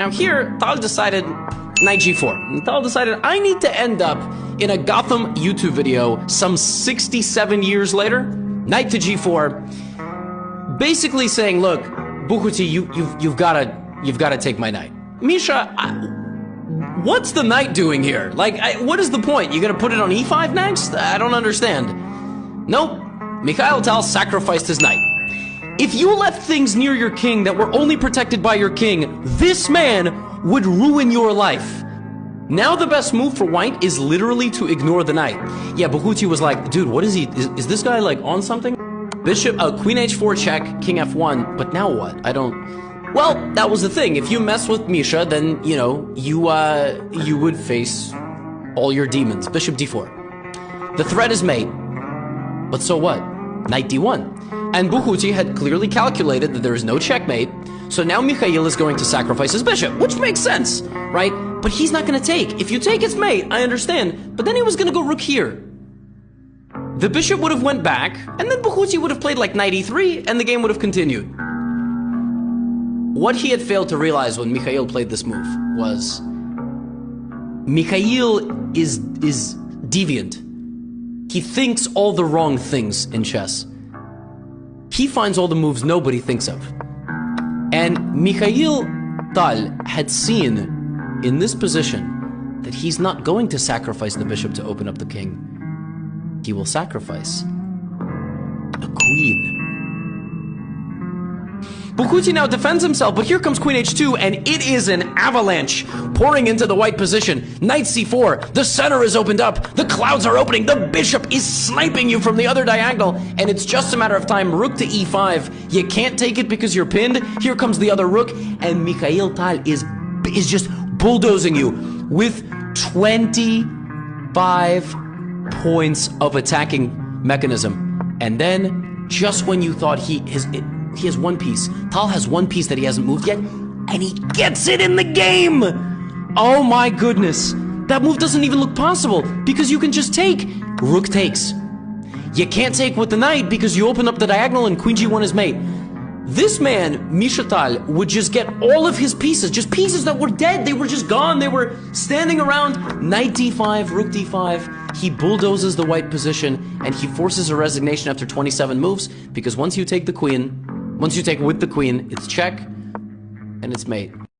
Now here, Tal decided knight g4. Tal decided, I need to end up in a Gotham YouTube video some 67 years later, knight to g4, basically saying, look, Bukhuti, you've got to take my knight. Misha, what's the knight doing here? Like, what is the point? You gonna put it on e5 next? I don't understand. Nope. Mikhail Tal sacrificed his knight. If you left things near your king that were only protected by your king, this man would ruin your life. Now the best move for white is literally to ignore the knight. Yeah, Bukhuti was like, dude, what is he? Is this guy like on something? Bishop, queen h4 check, king f1, but now what? I don't... Well, that was the thing. If you mess with Misha, then, you know, you would face all your demons. Bishop d4. The threat is mate. But so what? Knight d1. And Bukhuti had clearly calculated that there is no checkmate, so now Mikhail is going to sacrifice his bishop, which makes sense, right? But he's not going to take. If you take, it's mate, I understand. But then he was going to go rook here. The bishop would have went back, and then Bukhuti would have played like knight e3, and the game would have continued. What he had failed to realize when Mikhail played this move was Mikhail is deviant. He thinks all the wrong things in chess. He finds all the moves nobody thinks of. And Mikhail Tal had seen in this position that he's not going to sacrifice the bishop to open up the king. He will sacrifice the queen. Bukhuti now defends himself, but here comes queen h2, and it is an avalanche pouring into the white position. Knight c4, the center is opened up, the clouds are opening, the bishop is sniping you from the other diagonal, and it's just a matter of time. Rook to e5, you can't take it because you're pinned. Here comes the other rook, and Mikhail Tal is just bulldozing you with 25 points of attacking mechanism. And then, just when you thought he has one piece. Tal has one piece that he hasn't moved yet, and he gets it in the game! Oh my goodness. That move doesn't even look possible, because you can just take. Rook takes. You can't take with the knight, because you open up the diagonal and queen g1 is mate. This man, Mikhail Tal, would just get all of his pieces, just pieces that were dead, they were just gone, they were standing around. Knight d5, rook d5, he bulldozes the white position, and he forces a resignation after 27 moves, because once you take the queen, once you take with the queen, it's check, and it's mate.